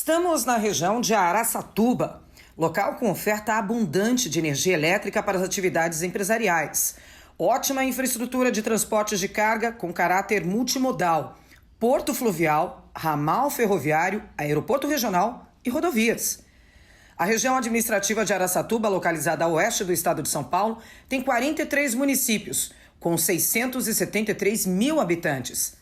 Estamos na região de Araçatuba, local com oferta abundante de energia elétrica para as atividades empresariais. Ótima infraestrutura de transportes de carga com caráter multimodal, porto fluvial, ramal ferroviário, aeroporto regional e rodovias. A região administrativa de Araçatuba, localizada a oeste do estado de São Paulo, tem 43 municípios, com 673 mil habitantes.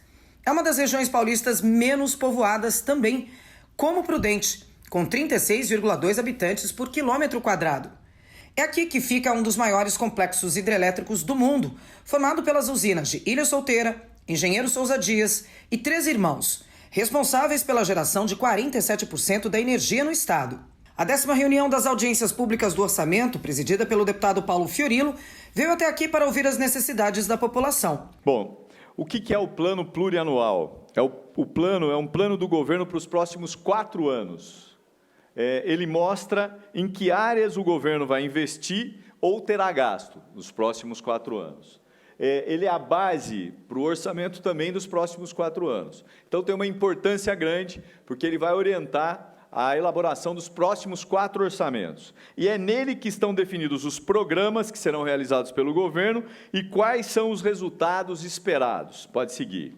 É uma das regiões paulistas menos povoadas também, como Prudente, com 36,2 habitantes por quilômetro quadrado. É aqui que fica um dos maiores complexos hidrelétricos do mundo, formado pelas usinas de Ilha Solteira, Engenheiro Souza Dias e Três Irmãos, responsáveis pela geração de 47% da energia no estado. A 10ª reunião das audiências públicas do orçamento, presidida pelo deputado Paulo Fiorilo, veio até aqui para ouvir as necessidades da população. Bom, o que é o plano plurianual? O plano é um plano do governo para os próximos 4 anos. Ele mostra em que áreas o governo vai investir ou terá gasto nos próximos 4 anos. Ele é a base para o orçamento também dos próximos 4 anos. Então, tem uma importância grande, porque ele vai orientar a elaboração dos próximos 4 orçamentos. E é nele que estão definidos os programas que serão realizados pelo governo e quais são os resultados esperados. Pode seguir.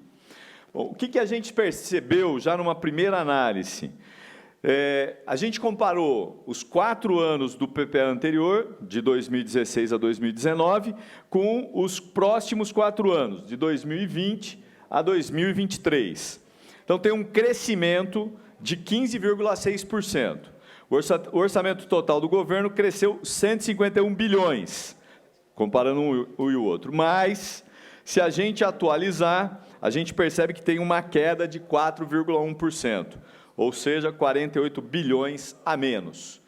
Bom, o que a gente percebeu já numa primeira análise? A gente comparou os 4 anos do PPA anterior, de 2016 a 2019, com os próximos 4 anos, de 2020 a 2023. Então, tem um crescimento de 15,6%. O orçamento total do governo cresceu 151 bilhões, comparando um e o outro. Mas, se a gente atualizar, a gente percebe que tem uma queda de 4,1%, ou seja, 48 bilhões a menos.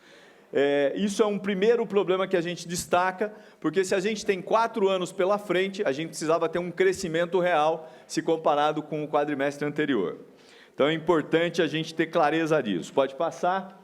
Isso é um primeiro problema que a gente destaca, porque se a gente tem 4 anos pela frente, a gente precisava ter um crescimento real se comparado com o quadrimestre anterior. Então, é importante a gente ter clareza disso. Pode passar.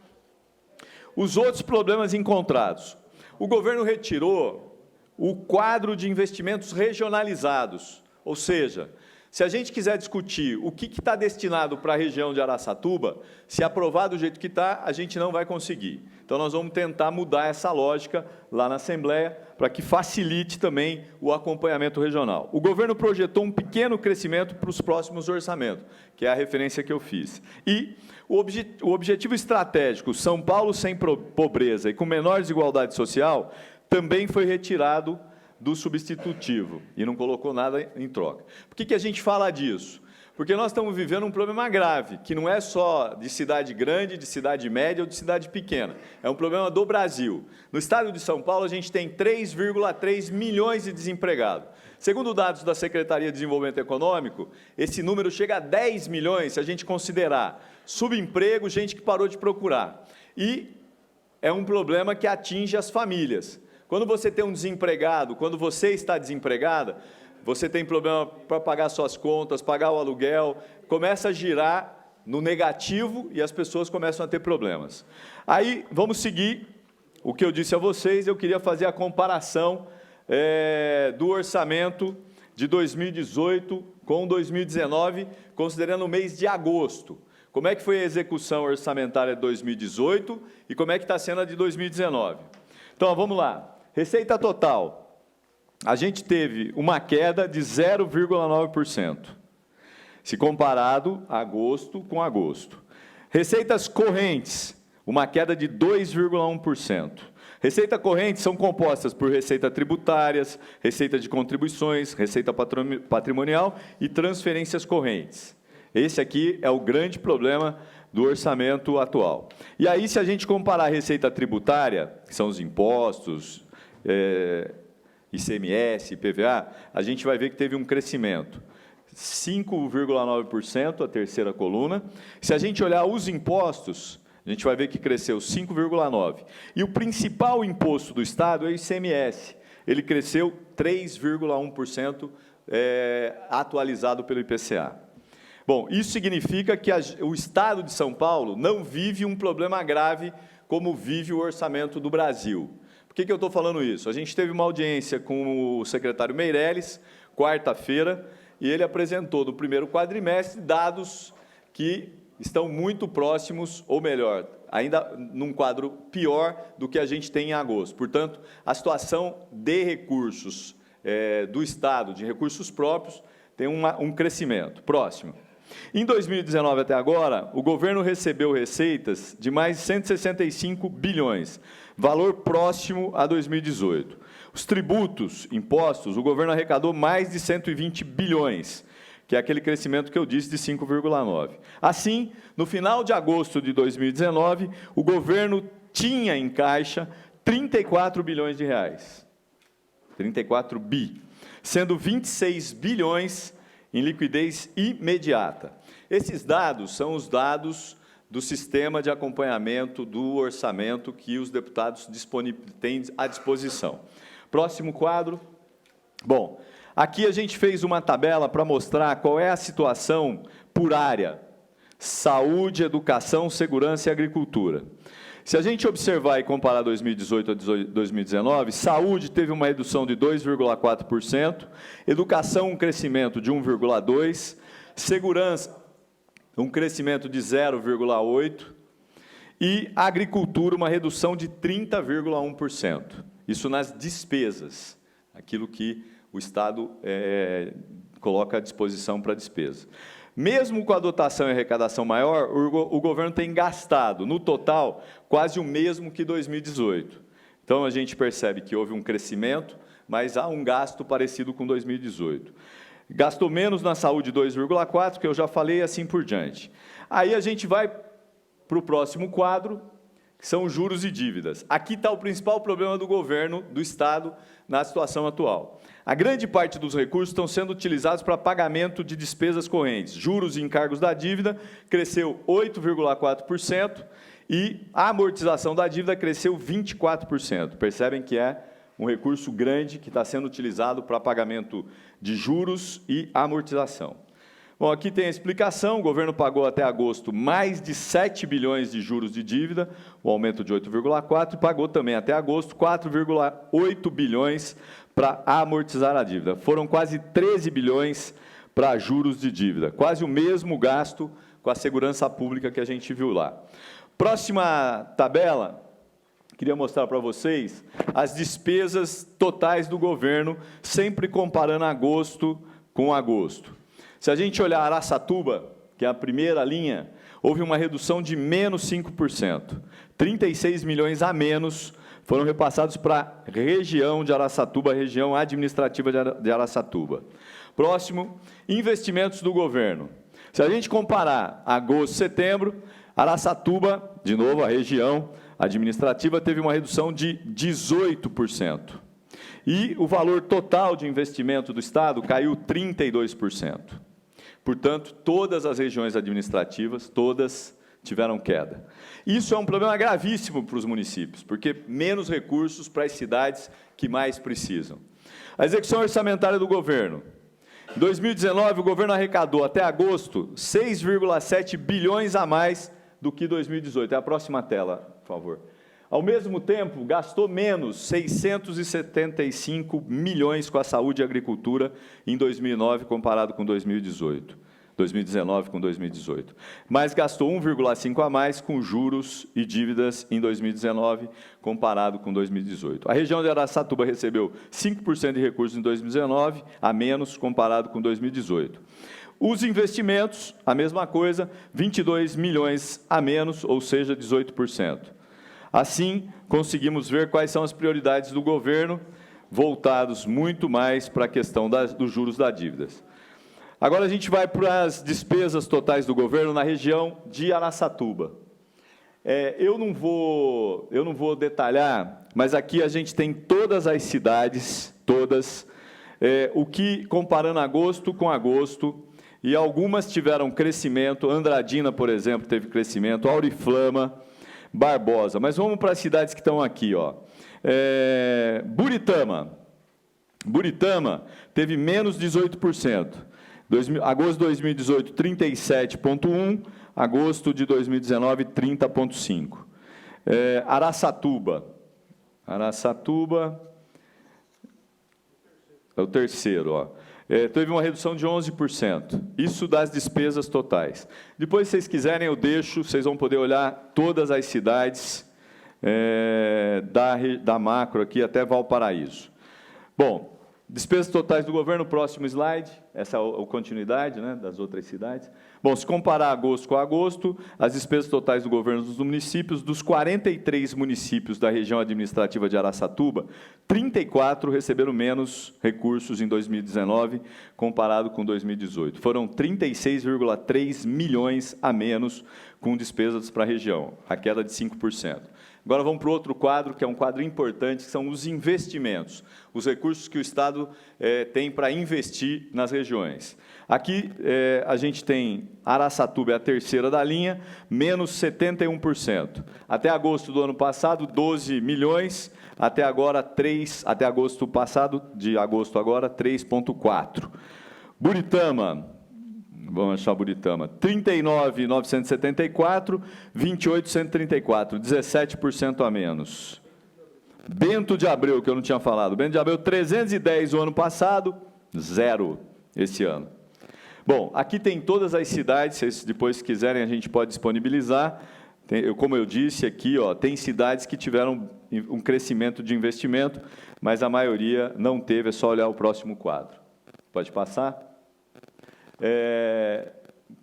Os outros problemas encontrados. O governo retirou o quadro de investimentos regionalizados, ou seja, se a gente quiser discutir o que está destinado para a região de Araçatuba, se aprovar do jeito que está, a gente não vai conseguir. Então, nós vamos tentar mudar essa lógica lá na Assembleia, para que facilite também o acompanhamento regional. O governo projetou um pequeno crescimento para os próximos orçamentos, que é a referência que eu fiz. E o objetivo estratégico, São Paulo sem pobreza e com menor desigualdade social, também foi retirado do substitutivo, e não colocou nada em troca. Por que a gente fala disso? Porque nós estamos vivendo um problema grave, que não é só de cidade grande, de cidade média ou de cidade pequena. É um problema do Brasil. No estado de São Paulo, a gente tem 3,3 milhões de desempregados. Segundo dados da Secretaria de Desenvolvimento Econômico, esse número chega a 10 milhões se a gente considerar subemprego, gente que parou de procurar. E é um problema que atinge as famílias. Quando você tem um desempregado, quando você está desempregada, você tem problema para pagar suas contas, pagar o aluguel, começa a girar no negativo e as pessoas começam a ter problemas. Aí, vamos seguir o que eu disse a vocês, eu queria fazer a comparação do orçamento de 2018 com 2019, considerando o mês de agosto. Como é que foi a execução orçamentária de 2018 e como é que está sendo a de 2019? Então, vamos lá. Receita total, a gente teve uma queda de 0,9%, se comparado agosto com agosto. Receitas correntes, uma queda de 2,1%. Receita corrente são compostas por receita tributárias, receita de contribuições, receita patrimonial e transferências correntes. Esse aqui é o grande problema do orçamento atual. E aí, se a gente comparar a receita tributária, que são os impostos, ICMS, IPVA, a gente vai ver que teve um crescimento, 5,9%, a terceira coluna. Se a gente olhar os impostos, a gente vai ver que cresceu 5,9%. E o principal imposto do Estado é o ICMS. Ele cresceu 3,1%, atualizado pelo IPCA. Bom, isso significa que o Estado de São Paulo não vive um problema grave como vive o orçamento do Brasil. Por que eu estou falando isso? A gente teve uma audiência com o secretário Meirelles, quarta-feira, e ele apresentou, no primeiro quadrimestre, dados que estão muito próximos, ou melhor, ainda num quadro pior do que a gente tem em agosto. Portanto, a situação de recursos do Estado, de recursos próprios, tem um crescimento. Próximo. Em 2019 até agora, o governo recebeu receitas de mais de 165 bilhões, valor próximo a 2018. Os tributos, impostos, o governo arrecadou mais de 120 bilhões, que é aquele crescimento que eu disse de 5,9. Assim, no final de agosto de 2019, o governo tinha em caixa 34 bilhões de reais. 34 bi, sendo 26 bilhões em liquidez imediata. Esses dados são os dados do sistema de acompanhamento do orçamento que os deputados têm à disposição. Próximo quadro. Bom, aqui a gente fez uma tabela para mostrar qual é a situação por área: saúde, educação, segurança e agricultura. Se a gente observar e comparar 2018 a 2019, saúde teve uma redução de 2,4%, educação um crescimento de 1,2%, segurança um crescimento de 0,8% e agricultura uma redução de 30,1%. Isso nas despesas, aquilo que o Estado coloca à disposição para despesa. Mesmo com a dotação e arrecadação maior, o governo tem gastado, no total, quase o mesmo que 2018. Então, a gente percebe que houve um crescimento, mas há um gasto parecido com 2018. Gastou menos na saúde, 2,4%, que eu já falei, assim por diante. Aí a gente vai para o próximo quadro, que são juros e dívidas. Aqui está o principal problema do governo, do Estado, na situação atual. A grande parte dos recursos estão sendo utilizados para pagamento de despesas correntes. Juros e encargos da dívida cresceu 8,4% e a amortização da dívida cresceu 24%. Percebem que é um recurso grande que está sendo utilizado para pagamento de juros e amortização. Bom, aqui tem a explicação: o governo pagou até agosto mais de 7 bilhões de juros de dívida, um aumento de 8,4%, e pagou também até agosto 4,8 bilhões para amortizar a dívida. Foram quase 13 bilhões para juros de dívida, quase o mesmo gasto com a segurança pública que a gente viu lá. Próxima tabela, queria mostrar para vocês as despesas totais do governo, sempre comparando agosto com agosto. Se a gente olhar Araçatuba, que é a primeira linha, houve uma redução de menos 5%. 36 milhões a menos foram repassados para a região de Araçatuba, a região administrativa de Araçatuba. Próximo, investimentos do governo. Se a gente comparar agosto e setembro, Araçatuba, de novo, a região administrativa, teve uma redução de 18%. E o valor total de investimento do Estado caiu 32%. Portanto, todas as regiões administrativas, todas tiveram queda. Isso é um problema gravíssimo para os municípios, porque menos recursos para as cidades que mais precisam. A execução orçamentária do governo. Em 2019, o governo arrecadou, até agosto, 6,7 bilhões a mais do que 2018. É a próxima tela, por favor. Ao mesmo tempo, gastou menos 675 milhões com a saúde e agricultura em 2009, comparado com 2018. 2019 com 2018. Mas gastou 1,5 a mais com juros e dívidas em 2019, comparado com 2018. A região de Araçatuba recebeu 5% de recursos em 2019, a menos, comparado com 2018. Os investimentos, a mesma coisa, 22 milhões a menos, ou seja, 18%. Assim, conseguimos ver quais são as prioridades do governo, voltados muito mais para a questão dos juros das dívidas. Agora a gente vai para as despesas totais do governo na região de Araçatuba. Eu não vou detalhar, mas aqui a gente tem todas as cidades, todas, o que, comparando agosto com agosto, e algumas tiveram crescimento. Andradina, por exemplo, teve crescimento, Auriflama, Barbosa. Mas vamos para as cidades que estão aqui, ó. Buritama teve menos 18%. Agosto de 2018, 37,1%. Agosto de 2019, 30,5%. Araçatuba é o terceiro, ó. teve uma redução de 11%. Isso das despesas totais. Depois, se vocês quiserem, eu deixo, vocês vão poder olhar todas as cidades da macro aqui até Valparaíso. Bom, despesas totais do governo, próximo slide, essa é a continuidade, né, das outras cidades. Bom, se comparar agosto com agosto, as despesas totais do governo dos municípios, dos 43 municípios da região administrativa de Araçatuba, 34 receberam menos recursos em 2019, comparado com 2018. Foram 36,3 milhões a menos com despesas para a região, a queda de 5%. Agora vamos para o outro quadro, que é um quadro importante, que são os investimentos, os recursos que o Estado tem para investir nas regiões. Aqui a gente tem Araçatuba, é a terceira da linha, menos 71%. Até agosto do ano passado, 12 milhões, até agosto passado, de agosto agora, 3,4. Buritama, vamos achar Buritama, 39.974, 28.134, 17% a menos. Bento de Abreu, que eu não tinha falado, Bento de Abreu, 310 o ano passado, 0 esse ano. Bom, aqui tem todas as cidades, se vocês depois quiserem a gente pode disponibilizar. Como eu disse aqui, tem cidades que tiveram um crescimento de investimento, mas a maioria não teve, é só olhar o próximo quadro. Pode passar?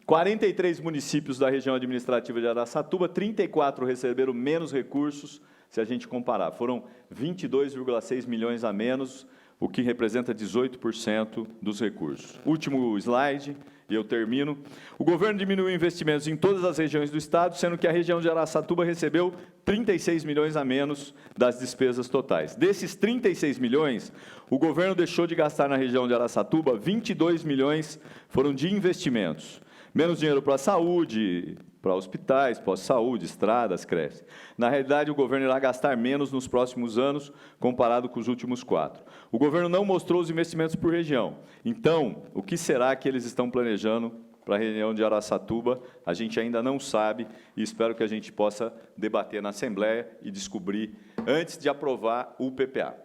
43 municípios da região administrativa de Araçatuba, 34 receberam menos recursos, se a gente comparar. Foram 22,6 milhões a menos, o que representa 18% dos recursos. Último slide, e eu termino. O governo diminuiu investimentos em todas as regiões do Estado, sendo que a região de Araçatuba recebeu 36 milhões a menos das despesas totais. Desses 36 milhões, o governo deixou de gastar na região de Araçatuba, 22 milhões foram de investimentos. Menos dinheiro para a saúde, para hospitais, pós-saúde, estradas, creches. Na realidade, o governo irá gastar menos nos próximos anos, comparado com os últimos 4. O governo não mostrou os investimentos por região. Então, o que será que eles estão planejando para a região de Araçatuba? A gente ainda não sabe e espero que a gente possa debater na Assembleia e descobrir antes de aprovar o PPA.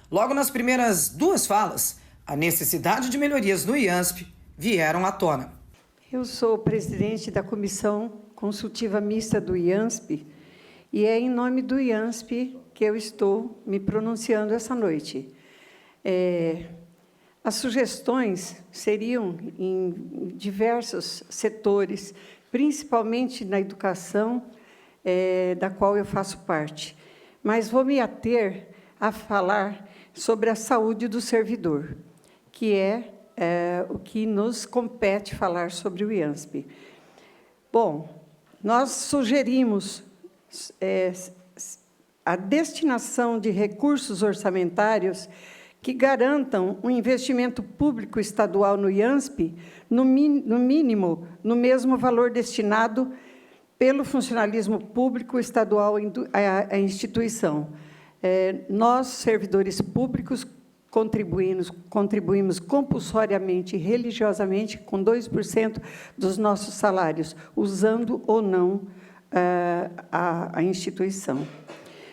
Logo nas primeiras 2 falas, a necessidade de melhorias no IANSP vieram à tona. Eu sou presidente da Comissão Consultiva Mista do IANSP e é em nome do IANSP que eu estou me pronunciando essa noite. As sugestões seriam em diversos setores, principalmente na educação, da qual eu faço parte. Mas vou me ater a falar sobre a saúde do servidor, que é o que nos compete falar sobre o IANSP. Bom, nós sugerimos a destinação de recursos orçamentários que garantam um investimento público estadual no IANSP, no mínimo, no mesmo valor destinado pelo funcionalismo público estadual à instituição. Nós, servidores públicos, contribuímos compulsoriamente e religiosamente com 2% dos nossos salários, usando ou não a instituição.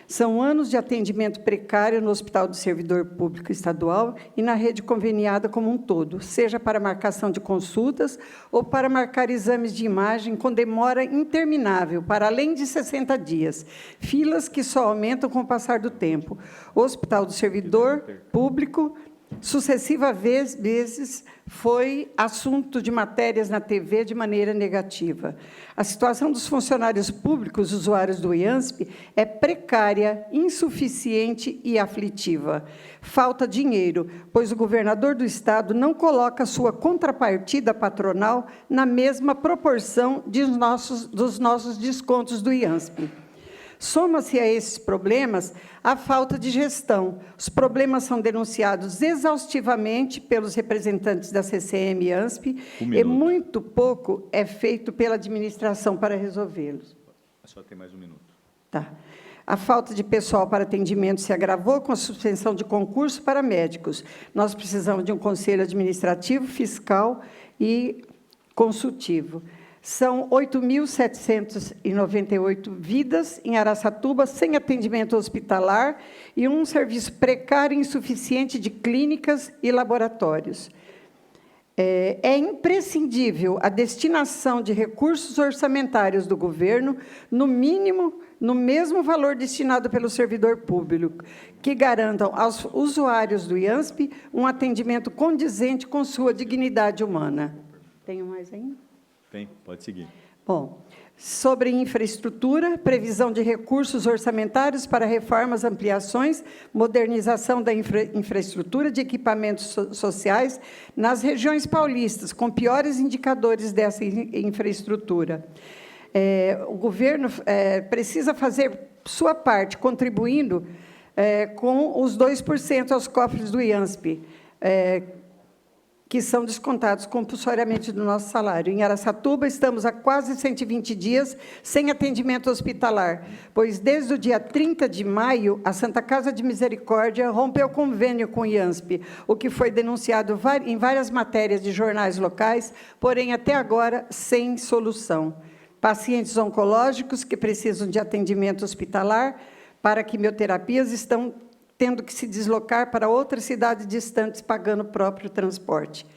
São anos de atendimento precário no Hospital do Servidor Público Estadual e na rede conveniada como um todo, seja para marcação de consultas ou para marcar exames de imagem com demora interminável, para além de 60 dias, filas que só aumentam com o passar do tempo. O Hospital do Servidor Público, sucessivas vezes, foi assunto de matérias na TV de maneira negativa. A situação dos funcionários públicos, usuários do IANSP, é precária, insuficiente e aflitiva. Falta dinheiro, pois o governador do Estado não coloca sua contrapartida patronal na mesma proporção dos nossos descontos do IANSP. Soma-se a esses problemas a falta de gestão. Os problemas são denunciados exaustivamente pelos representantes da CCM e IANSP e muito pouco é feito pela administração para resolvê-los. Só tem mais um minuto. Tá. A falta de pessoal para atendimento se agravou com a suspensão de concurso para médicos. Nós precisamos de um conselho administrativo, fiscal e consultivo. São 8.798 vidas em Araçatuba sem atendimento hospitalar e um serviço precário e insuficiente de clínicas e laboratórios. É imprescindível a destinação de recursos orçamentários do governo, no mínimo, no mesmo valor destinado pelo servidor público, que garantam aos usuários do IANSP um atendimento condizente com sua dignidade humana. Tenho mais ainda? Tem, pode seguir. Bom, sobre infraestrutura, previsão de recursos orçamentários para reformas, ampliações, modernização da infraestrutura de equipamentos sociais nas regiões paulistas, com piores indicadores dessa infraestrutura. O governo precisa fazer sua parte, contribuindo com os 2% aos cofres do IANSP, que são descontados compulsoriamente do nosso salário. Em Araçatuba, estamos há quase 120 dias sem atendimento hospitalar, pois, desde o dia 30 de maio, a Santa Casa de Misericórdia rompeu convênio com o IANSP, o que foi denunciado em várias matérias de jornais locais, porém, até agora, sem solução. Pacientes oncológicos que precisam de atendimento hospitalar para quimioterapias estão tendo que se deslocar para outras cidades distantes, pagando o próprio transporte.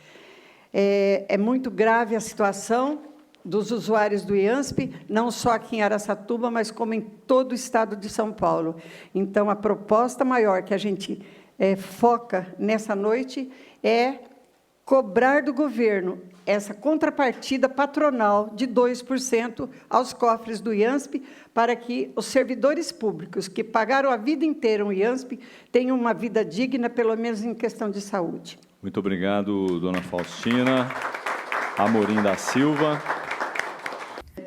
É muito grave a situação dos usuários do IANSP, não só aqui em Araçatuba, mas como em todo o estado de São Paulo. Então, a proposta maior que a gente foca nessa noite é cobrar do governo essa contrapartida patronal de 2% aos cofres do IANSP, para que os servidores públicos que pagaram a vida inteira o IANSP tenham uma vida digna, pelo menos em questão de saúde. Muito obrigado, dona Faustina. Amorim da Silva.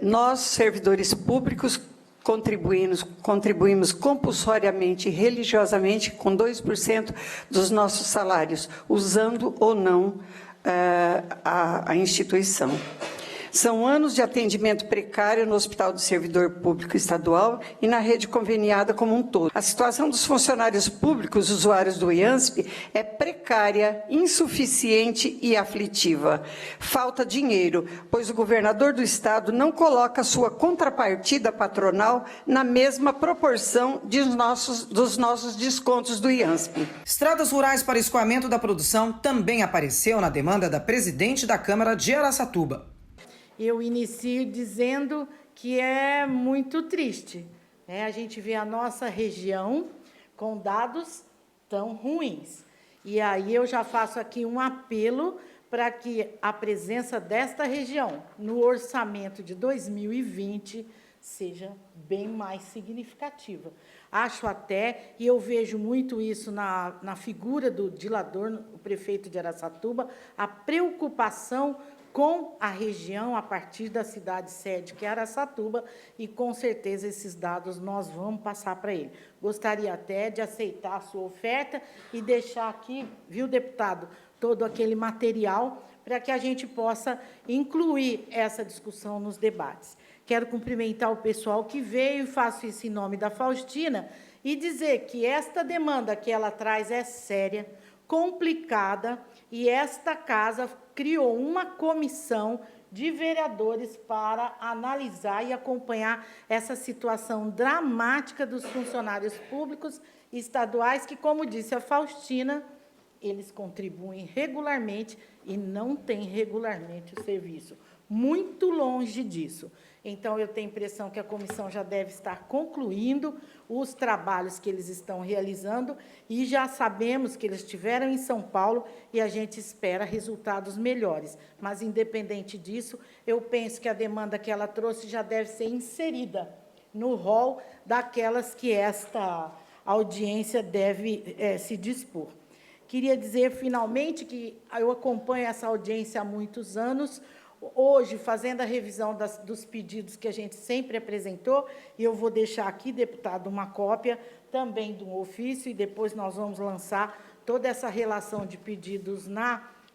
Nós, servidores públicos, contribuímos compulsoriamente e religiosamente com 2% dos nossos salários, usando ou não a instituição. São anos de atendimento precário no Hospital do Servidor Público Estadual e na rede conveniada como um todo. A situação dos funcionários públicos, usuários do IANSP, é precária, insuficiente e aflitiva. Falta dinheiro, pois o governador do Estado não coloca sua contrapartida patronal na mesma proporção dos nossos descontos do IANSP. Estradas rurais para escoamento da produção também apareceu na demanda da presidente da Câmara de Araçatuba. Eu inicio dizendo que é muito triste, né? A gente vê a nossa região com dados tão ruins. E aí eu já faço aqui um apelo para que a presença desta região no orçamento de 2020 seja bem mais significativa. Acho até, e eu vejo muito isso na figura do Dilador, o prefeito de Araçatuba, a preocupação com a região, a partir da cidade-sede, que é Araçatuba, e, com certeza, esses dados nós vamos passar para ele. Gostaria até de aceitar a sua oferta e deixar aqui, viu, deputado, todo aquele material para que a gente possa incluir essa discussão nos debates. Quero cumprimentar o pessoal que veio, e faço isso em nome da Faustina, e dizer que esta demanda que ela traz é séria, complicada, e esta casa criou uma comissão de vereadores para analisar e acompanhar essa situação dramática dos funcionários públicos estaduais, que, como disse a Faustina, eles contribuem regularmente e não têm regularmente o serviço. Muito longe disso. Então, eu tenho a impressão que a comissão já deve estar concluindo os trabalhos que eles estão realizando, e já sabemos que eles estiveram em São Paulo e a gente espera resultados melhores. Mas, independente disso, eu penso que a demanda que ela trouxe já deve ser inserida no rol daquelas que esta audiência deve se dispor. Queria dizer, finalmente, que eu acompanho essa audiência há muitos anos. Hoje, fazendo a revisão dos pedidos que a gente sempre apresentou, e eu vou deixar aqui, deputado, uma cópia também de um ofício, e depois nós vamos lançar toda essa relação de pedidos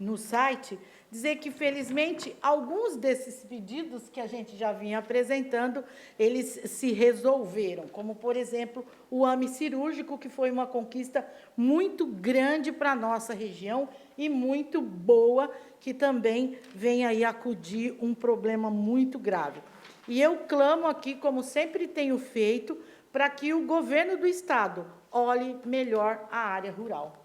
no site, dizer que, felizmente, alguns desses pedidos que a gente já vinha apresentando, eles se resolveram, como, por exemplo, o AME cirúrgico, que foi uma conquista muito grande para a nossa região e muito boa, que também vem aí acudir um problema muito grave. E eu clamo aqui, como sempre tenho feito, para que o governo do Estado olhe melhor a área rural.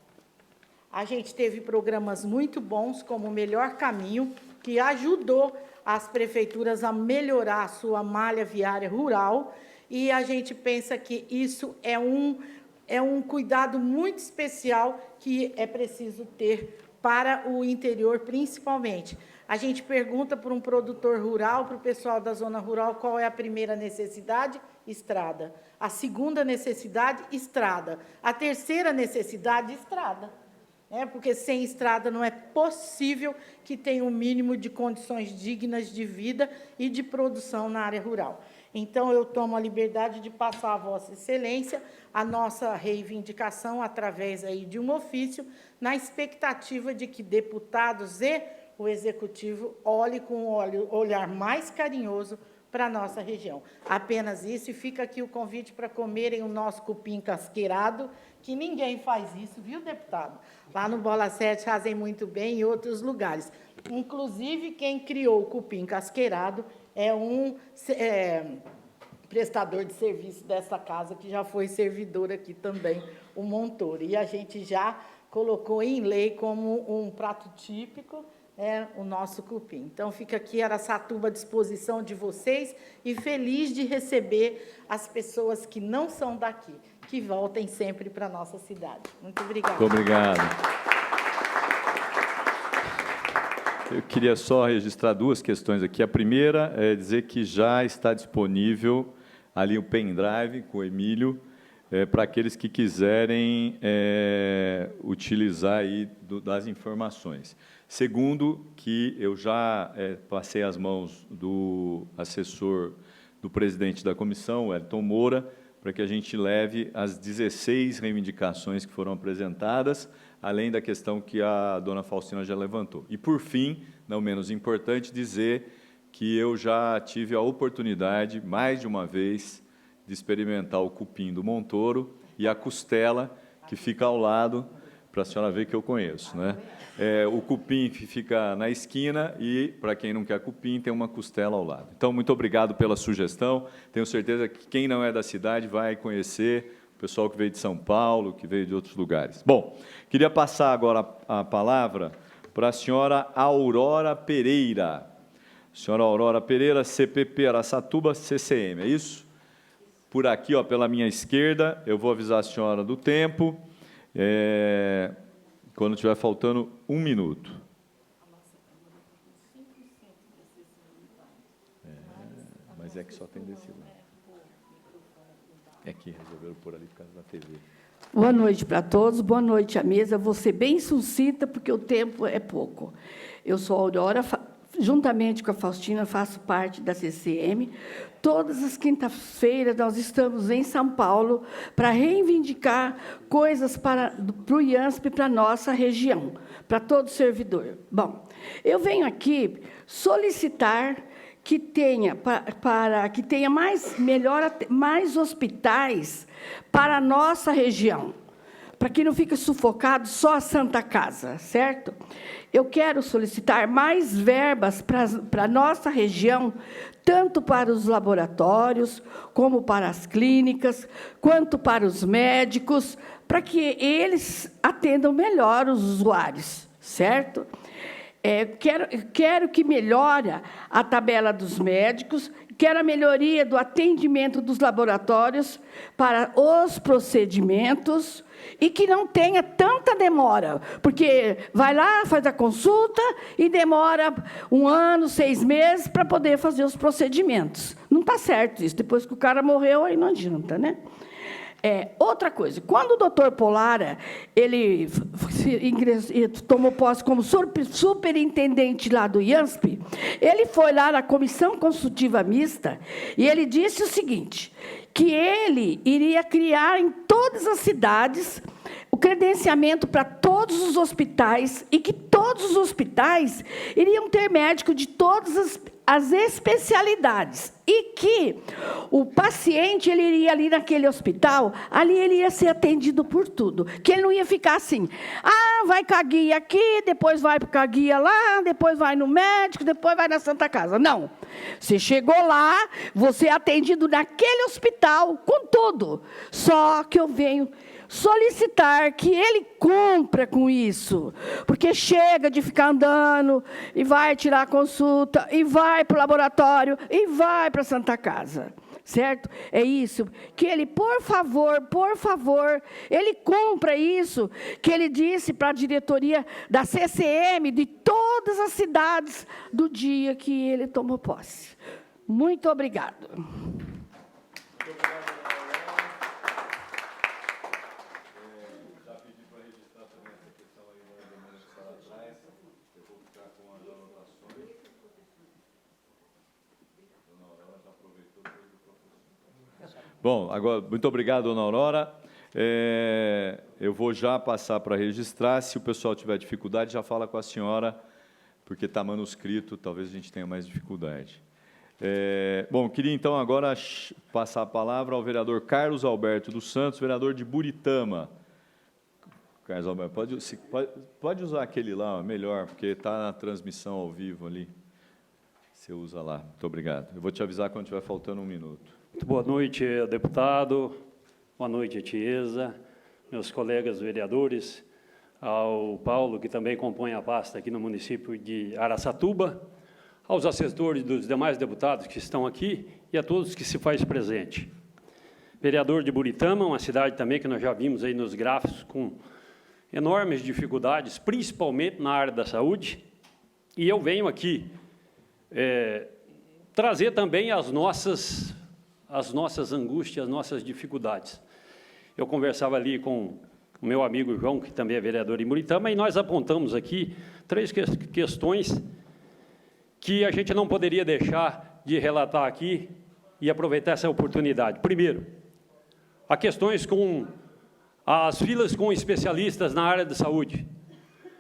A gente teve programas muito bons, como o Melhor Caminho, que ajudou as prefeituras a melhorar a sua malha viária rural, e a gente pensa que isso é um cuidado muito especial que é preciso ter para o interior, principalmente. A gente pergunta para um produtor rural, para o pessoal da zona rural, qual é a primeira necessidade? Estrada. A segunda necessidade? Estrada. A terceira necessidade? Estrada. Porque sem estrada não é possível que tenha um mínimo de condições dignas de vida e de produção na área rural. Então, eu tomo a liberdade de passar a Vossa Excelência a nossa reivindicação através aí de um ofício, na expectativa de que deputados e o Executivo olhem com um olhar mais carinhoso para a nossa região. Apenas isso, e fica aqui o convite para comerem o nosso cupim casqueirado, que ninguém faz isso, viu, deputado? Lá no Bola 7 fazem muito bem, em outros lugares. Inclusive, quem criou o cupim casqueirado é um prestador de serviço dessa casa, que já foi servidor aqui também, o Montoro. E a gente já colocou em lei como um prato típico, o nosso cupim. Então, fica aqui Araçatuba à disposição de vocês e feliz de receber as pessoas que não são daqui, que voltem sempre para a nossa cidade. Muito obrigada. Muito obrigado. Eu queria só registrar duas questões aqui. A primeira é dizer que já está disponível ali o pendrive com o Emílio, para aqueles que quiserem utilizar aí das informações. Segundo, que eu já passei as mãos do assessor do presidente da comissão, Elton Moura, para que a gente leve as 16 reivindicações que foram apresentadas, além da questão que a dona Faustina já levantou. E, por fim, não menos importante, dizer que eu já tive a oportunidade, mais de uma vez, de experimentar o cupim do Montoro e a costela, que fica ao lado, para a senhora ver que eu conheço, né? O cupim fica na esquina e, para quem não quer cupim, tem uma costela ao lado. Então, muito obrigado pela sugestão. Tenho certeza que quem não é da cidade vai conhecer, o pessoal que veio de São Paulo, que veio de outros lugares. Bom, queria passar agora a palavra para a senhora Aurora Pereira. Senhora Aurora Pereira, CPP Araçatuba, CCM, é isso? Por aqui, pela minha esquerda, eu vou avisar a senhora do tempo, quando estiver faltando 1 minuto. Mas é que só tem desse lado. É que resolveram pôr ali por causa da TV. Boa noite para todos, boa noite à mesa. Vou ser bem sucinta, porque o tempo é pouco. Eu sou a Aurora, juntamente com a Faustina, faço parte da CCM. Todas as quintas-feiras nós estamos em São Paulo para reivindicar coisas para o IANSP, para a nossa região, para todo servidor. Bom, eu venho aqui solicitar que tenha mais hospitais para a nossa região, para que não fique sufocado só a Santa Casa, certo? Eu quero solicitar mais verbas para a nossa região, tanto para os laboratórios, como para as clínicas, quanto para os médicos, para que eles atendam melhor os usuários, certo? Quero que melhore a tabela dos médicos, quero a melhoria do atendimento dos laboratórios para os procedimentos e que não tenha tanta demora, porque vai lá, faz a consulta e demora 1 ano, 6 meses para poder fazer os procedimentos. Não está certo isso. Depois que o cara morreu, aí não adianta, né? Outra coisa, quando o doutor Polara ele tomou posse como superintendente lá do IANSP, ele foi lá na comissão consultiva mista e ele disse o seguinte, que ele iria criar em todas as cidades o credenciamento para todos os hospitais e que todos os hospitais iriam ter médico de todas as especialidades e que o paciente ele iria ali naquele hospital, ali ele ia ser atendido por tudo, que ele não ia ficar assim, vai com a guia aqui, depois vai com a guia lá, depois vai no médico, depois vai na Santa Casa. Não, você chegou lá, você é atendido naquele hospital com tudo, só que eu venho solicitar que ele cumpra com isso, porque chega de ficar andando, e vai tirar a consulta, e vai para o laboratório, e vai para a Santa Casa. Certo? É isso. Que ele, por favor, ele cumpra isso que ele disse para a diretoria da CCM de todas as cidades do dia que ele tomou posse. Muito obrigado. Bom, agora, muito obrigado, dona Aurora. Eu vou já passar para registrar. Se o pessoal tiver dificuldade, já fala com a senhora, porque está manuscrito, talvez a gente tenha mais dificuldade. Bom, queria então agora passar a palavra ao vereador Carlos Alberto dos Santos, vereador de Buritama. Carlos Alberto, pode usar aquele lá, melhor, porque está na transmissão ao vivo ali. Você usa lá. Muito obrigado. Eu vou te avisar quando estiver faltando 1 minuto. Muito boa noite, deputado. Boa noite, Tiesa, meus colegas vereadores, ao Paulo, que também compõe a pasta aqui no município de Araçatuba, aos assessores dos demais deputados que estão aqui e a todos que se faz presente. Vereador de Buritama, uma cidade também que nós já vimos aí nos gráficos com enormes dificuldades, principalmente na área da saúde, e eu venho aqui trazer também as nossas angústias, as nossas dificuldades. Eu conversava ali com o meu amigo João, que também é vereador em Buritama, e nós apontamos aqui 3 questões que a gente não poderia deixar de relatar aqui e aproveitar essa oportunidade. Primeiro, há questões com as filas com especialistas na área de saúde.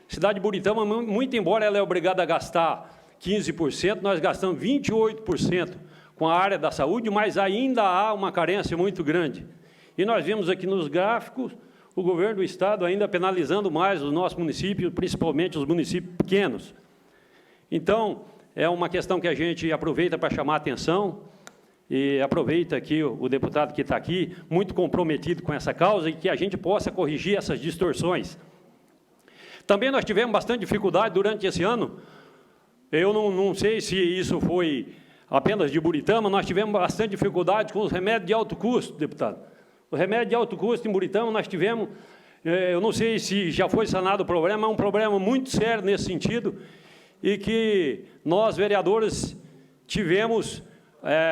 A cidade de Buritama, muito embora ela é obrigada a gastar 15%, nós gastamos 28% com a área da saúde, mas ainda há uma carência muito grande. E nós vimos aqui nos gráficos o governo do Estado ainda penalizando mais os nossos municípios, principalmente os municípios pequenos. Então, é uma questão que a gente aproveita para chamar a atenção, e aproveita aqui o deputado que está aqui, muito comprometido com essa causa, e que a gente possa corrigir essas distorções. Também nós tivemos bastante dificuldade durante esse ano. Eu não sei se isso foi apenas de Buritama, nós tivemos bastante dificuldade com os remédios de alto custo, deputado. O remédio de alto custo em Buritama nós tivemos, eu não sei se já foi sanado o problema, é um problema muito sério nesse sentido, e que nós, vereadores, tivemos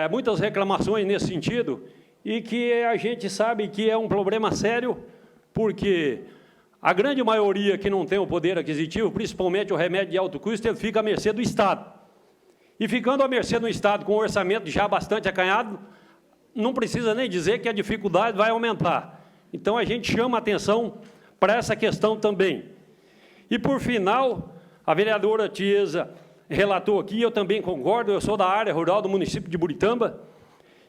muitas reclamações nesse sentido, e que a gente sabe que é um problema sério, porque a grande maioria que não tem o poder aquisitivo, principalmente o remédio de alto custo, ele fica à mercê do Estado. E ficando à mercê do Estado com um orçamento já bastante acanhado, não precisa nem dizer que a dificuldade vai aumentar. Então, a gente chama a atenção para essa questão também. E, por final, a vereadora Tiesa relatou aqui, eu também concordo, eu sou da área rural do município de Buritama,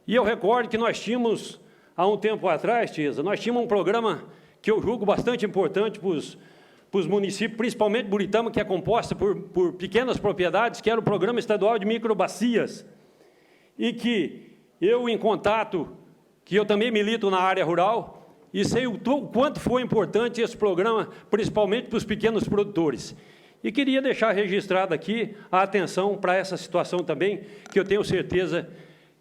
e eu recordo que nós tínhamos, há um tempo atrás, Tiesa, nós tínhamos um programa que eu julgo bastante importante para os municípios, principalmente Buritama, que é composta por pequenas propriedades, que era o Programa Estadual de Microbacias, e que eu, em contato, que eu também milito na área rural, e sei o quanto foi importante esse programa, principalmente para os pequenos produtores. E queria deixar registrado aqui a atenção para essa situação também, que eu tenho certeza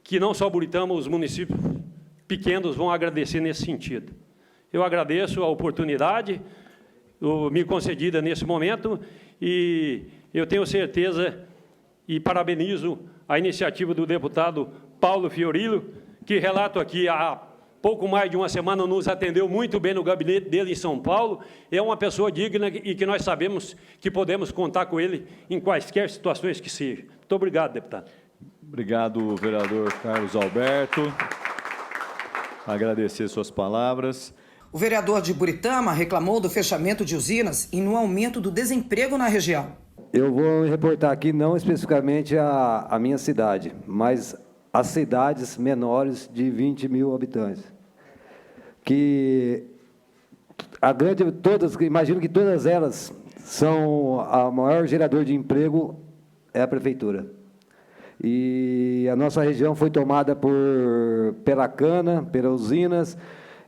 que não só Buritama, os municípios pequenos vão agradecer nesse sentido. Eu agradeço a oportunidade me concedida nesse momento, e eu tenho certeza e parabenizo a iniciativa do deputado Paulo Fiorillo, que, relato aqui, há pouco mais de uma semana nos atendeu muito bem no gabinete dele em São Paulo, é uma pessoa digna e que nós sabemos que podemos contar com ele em quaisquer situações que sejam. Muito obrigado, deputado. Obrigado, vereador Carlos Alberto. Agradecer suas palavras. O vereador de Buritama reclamou do fechamento de usinas e no aumento do desemprego na região. Eu vou reportar aqui não especificamente a minha cidade, mas as cidades menores de 20 mil habitantes. Que imagino que todas elas são a maior gerador de emprego é a prefeitura. E a nossa região foi tomada pela cana, pelas usinas,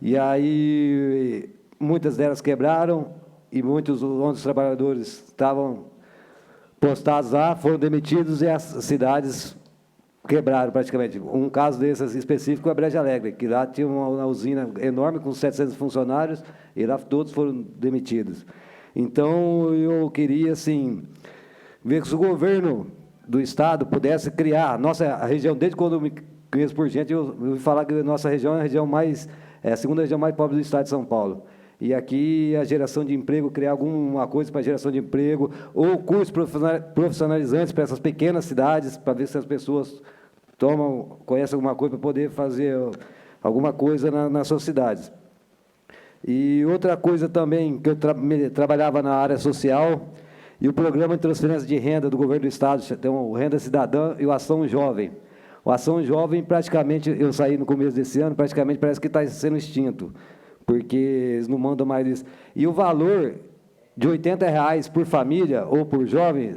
E aí, muitas delas quebraram, e muitos ônibus trabalhadores estavam postados lá, foram demitidos, e as cidades quebraram praticamente. Um caso desses específico é a Brejo Alegre, que lá tinha uma usina enorme com 700 funcionários, e lá todos foram demitidos. Então, eu queria, assim, ver que se o governo do Estado pudesse criar, a região, desde quando eu me conheço por gente, eu ouvi falar que a nossa região é a região a segunda região mais pobre do Estado de São Paulo. E aqui a geração de emprego, criar alguma coisa para a geração de emprego, ou cursos profissionalizantes para essas pequenas cidades, para ver se as pessoas conhecem alguma coisa para poder fazer alguma coisa nas suas cidades. E outra coisa também, que eu trabalhava na área social, e o programa de transferência de renda do governo do Estado, tem o Renda Cidadã e o Ação Jovem. O Ação Jovem, praticamente, eu saí no começo desse ano, praticamente parece que está sendo extinto, porque eles não mandam mais isso. E o valor de R$ 80,00 por família ou por jovem,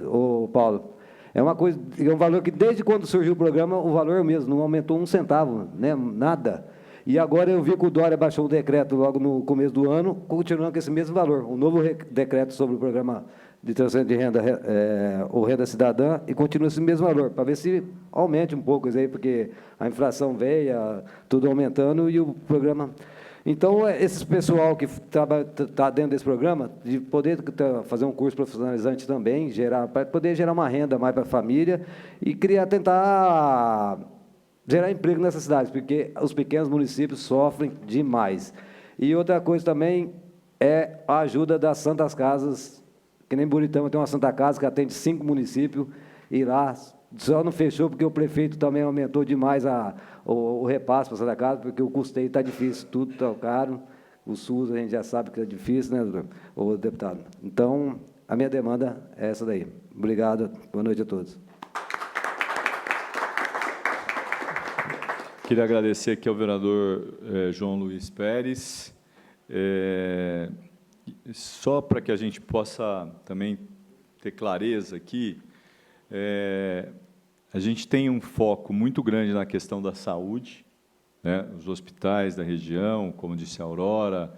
Paulo, é um valor que, desde quando surgiu o programa, o valor é o mesmo, não aumentou 1 centavo, né, nada. E agora eu vi que o Dória baixou o decreto logo no começo do ano, continuando com esse mesmo valor, um novo decreto sobre o programa de transferência de renda, ou Renda Cidadã, e continua esse mesmo valor, para ver se aumente um pouco isso aí, porque a inflação veio, tudo aumentando, e o programa... Então, esse pessoal que está dentro desse programa, de poder fazer um curso profissionalizante também, para poder gerar uma renda mais para a família e tentar gerar emprego nessas cidades, porque os pequenos municípios sofrem demais. E outra coisa também é a ajuda das Santas Casas, que nem Buritama tem uma Santa Casa que atende 5 municípios, e lá só não fechou porque o prefeito também aumentou demais o repasse para a Santa Casa, porque o custeio está difícil, tudo está caro. O SUS a gente já sabe que é difícil, né, o deputado? Então, a minha demanda é essa daí. Obrigado, boa noite a todos. Queria agradecer aqui ao vereador João Luiz Pérez. Só para que a gente possa também ter clareza aqui, a gente tem um foco muito grande na questão da saúde, né, os hospitais da região, como disse a Aurora,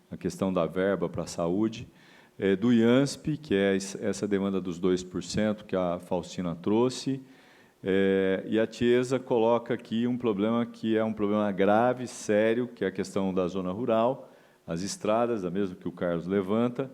a questão da verba para a saúde, do IANSP, que é essa demanda dos 2% que a Faustina trouxe, e a Tiesa coloca aqui um problema que é um problema grave, sério, que é a questão da zona rural, as estradas, a mesma que o Carlos levanta,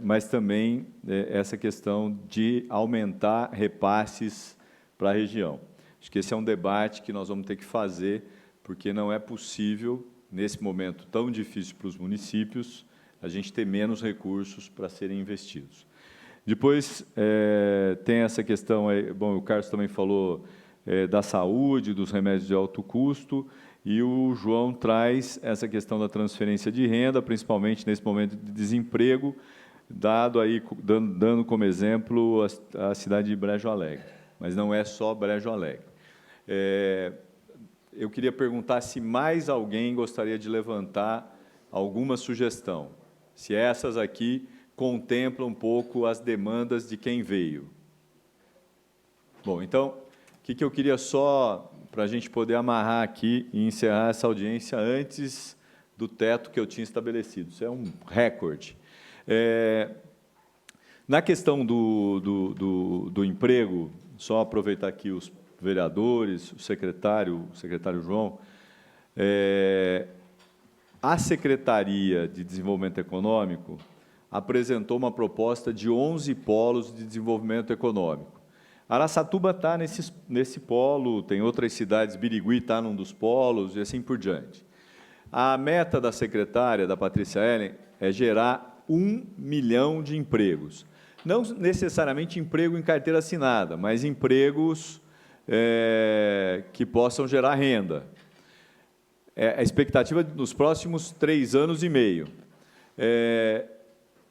mas também essa questão de aumentar repasses para a região. Acho que esse é um debate que nós vamos ter que fazer, porque não é possível, nesse momento tão difícil para os municípios, a gente ter menos recursos para serem investidos. Depois, tem essa questão, bom, o Carlos também falou da saúde, dos remédios de alto custo, e o João traz essa questão da transferência de renda, principalmente nesse momento de desemprego, dando como exemplo a cidade de Brejo Alegre. Mas não é só Brejo Alegre. Eu queria perguntar se mais alguém gostaria de levantar alguma sugestão, se essas aqui contemplam um pouco as demandas de quem veio. Bom, então, o que eu queria só, para a gente poder amarrar aqui e encerrar essa audiência antes do teto que eu tinha estabelecido. Isso é um recorde. Na questão do emprego, só aproveitar aqui os vereadores, o secretário João, a Secretaria de Desenvolvimento Econômico apresentou uma proposta de 11 polos de desenvolvimento econômico. Araçatuba está nesse polo, tem outras cidades, Birigui está num dos polos, e assim por diante. A meta da secretária, da Patrícia Ellen, é gerar 1 milhão de empregos. Não necessariamente emprego em carteira assinada, mas empregos que possam gerar renda. A expectativa nos próximos 3 anos e meio.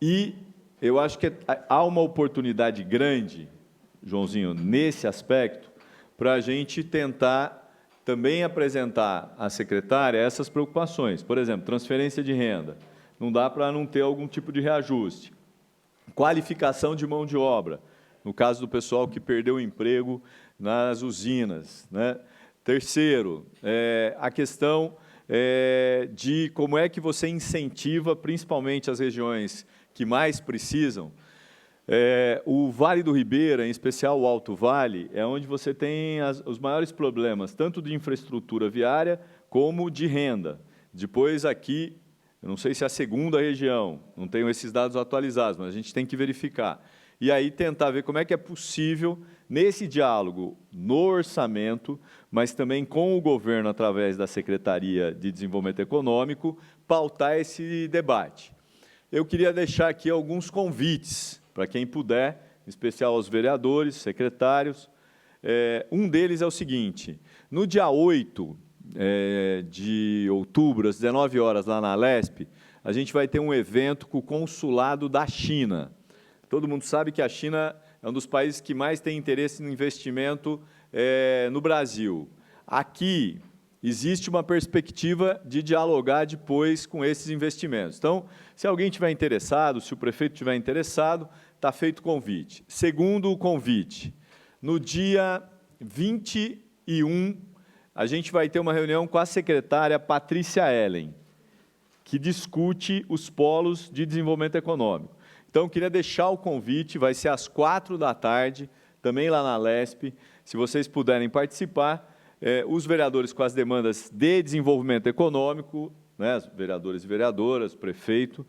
E eu acho que há uma oportunidade grande, Joãozinho, nesse aspecto, para a gente tentar também apresentar à secretária essas preocupações. Por exemplo, transferência de renda. Não dá para não ter algum tipo de reajuste. Qualificação de mão de obra, no caso do pessoal que perdeu o emprego nas usinas, né? Terceiro, a questão de como é que você incentiva, principalmente as regiões que mais precisam. O Vale do Ribeira, em especial o Alto Vale, é onde você tem os maiores problemas, tanto de infraestrutura viária como de renda. Depois, aqui, eu não sei se é a segunda região, não tenho esses dados atualizados, mas a gente tem que verificar. E aí tentar ver como é que é possível, nesse diálogo, no orçamento, mas também com o governo, através da Secretaria de Desenvolvimento Econômico, pautar esse debate. Eu queria deixar aqui alguns convites, para quem puder, em especial aos vereadores, secretários. Um deles é o seguinte: no dia 8 de outubro, às 19 horas, lá na Alesp, a gente vai ter um evento com o consulado da China. Todo mundo sabe que a China é um dos países que mais tem interesse no investimento no Brasil. Aqui existe uma perspectiva de dialogar depois com esses investimentos. Então, se alguém estiver interessado, se o prefeito estiver interessado, está feito o convite. Segundo o convite, no dia 21, a gente vai ter uma reunião com a secretária Patrícia Ellen, que discute os polos de desenvolvimento econômico. Então, queria deixar o convite, vai ser às 16h, também lá na Alesp. Se vocês puderem participar, os vereadores com as demandas de desenvolvimento econômico, né, os vereadores e vereadoras, prefeito,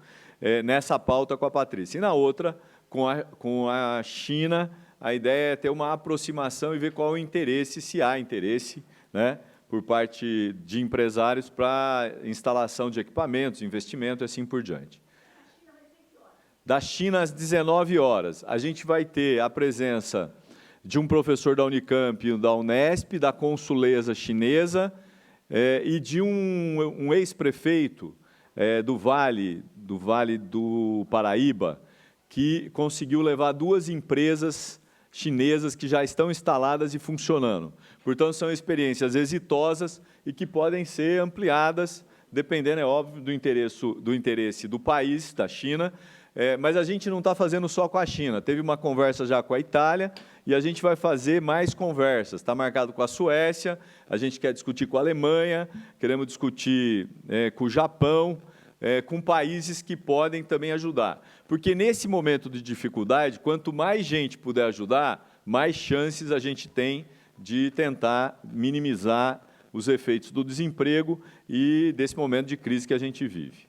nessa pauta com a Patrícia. E na outra, com a China, a ideia é ter uma aproximação e ver qual é o interesse, se há interesse, né, por parte de empresários para instalação de equipamentos, investimento e assim por diante. Da China, às 19 horas, a gente vai ter a presença de um professor da Unicamp, da Unesp, da consuleza chinesa e de um ex-prefeito do Vale do Paraíba, que conseguiu levar 2 empresas chinesas que já estão instaladas e funcionando. Portanto, são experiências exitosas e que podem ser ampliadas, dependendo, é óbvio, do interesse do país, da China. Mas a gente não está fazendo só com a China. Teve uma conversa já com a Itália e a gente vai fazer mais conversas. Está marcado com a Suécia, a gente quer discutir com a Alemanha, queremos discutir com o Japão, com países que podem também ajudar. Porque, nesse momento de dificuldade, quanto mais gente puder ajudar, mais chances a gente tem de tentar minimizar os efeitos do desemprego e desse momento de crise que a gente vive.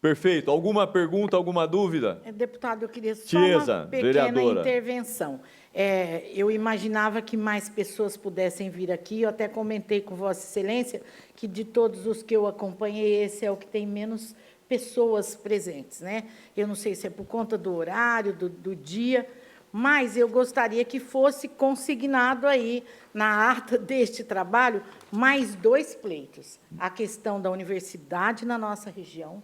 Perfeito. Alguma pergunta, alguma dúvida? Deputado, eu queria só Tiesa, uma pequena vereadora. intervenção. Eu imaginava que mais pessoas pudessem vir aqui. Eu até comentei com Vossa Excelência que, de todos os que eu acompanhei, esse é o que tem menos pessoas presentes, né? Eu não sei se é por conta do horário, do dia, mas eu gostaria que fosse consignado aí, na ata deste trabalho, mais 2 pleitos. A questão da universidade na nossa região.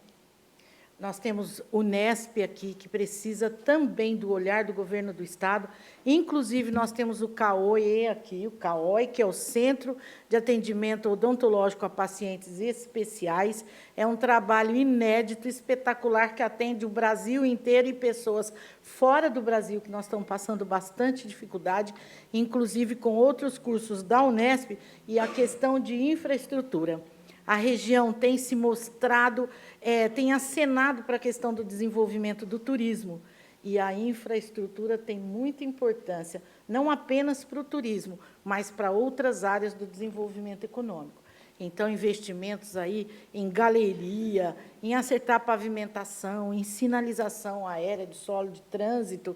Nós temos o Unesp aqui, que precisa também do olhar do governo do Estado. Inclusive, nós temos o CAOE aqui, o CAOE, que é o Centro de Atendimento Odontológico a Pacientes Especiais. É um trabalho inédito, espetacular, que atende o Brasil inteiro e pessoas fora do Brasil, que nós estamos passando bastante dificuldade, inclusive com outros cursos da Unesp, e a questão de infraestrutura. A região tem se mostrado, tem acenado para a questão do desenvolvimento do turismo. E a infraestrutura tem muita importância, não apenas para o turismo, mas para outras áreas do desenvolvimento econômico. Então, investimentos aí em galeria, em acertar a pavimentação, em sinalização aérea de solo de trânsito,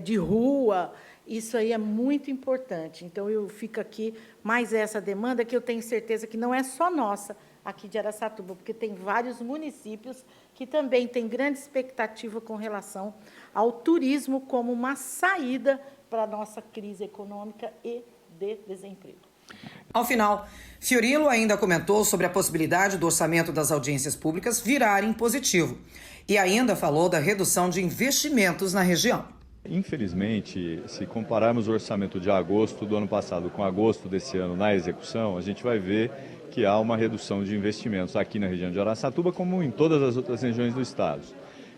de rua, isso aí é muito importante. Então, eu fico aqui mais essa demanda, que eu tenho certeza que não é só nossa, aqui de Araçatuba, porque tem vários municípios que também têm grande expectativa com relação ao turismo como uma saída para a nossa crise econômica e de desemprego. Ao final, Fiorilo ainda comentou sobre a possibilidade do orçamento das audiências públicas virar impositivo e ainda falou da redução de investimentos na região. Infelizmente, se compararmos o orçamento de agosto do ano passado com agosto desse ano na execução, a gente vai ver que há uma redução de investimentos aqui na região de Araçatuba, como em todas as outras regiões do Estado.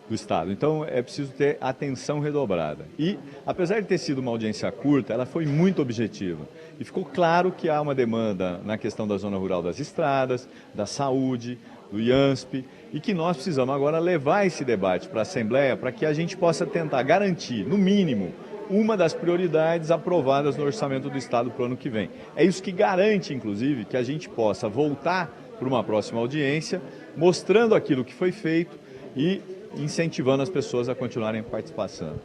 do Estado. Então, é preciso ter atenção redobrada. E, apesar de ter sido uma audiência curta, ela foi muito objetiva. E ficou claro que há uma demanda na questão da zona rural das estradas, da saúde, do IANSP, e que nós precisamos agora levar esse debate para a Assembleia para que a gente possa tentar garantir, no mínimo, uma das prioridades aprovadas no orçamento do Estado para o ano que vem. É isso que garante, inclusive, que a gente possa voltar para uma próxima audiência, mostrando aquilo que foi feito e incentivando as pessoas a continuarem participando.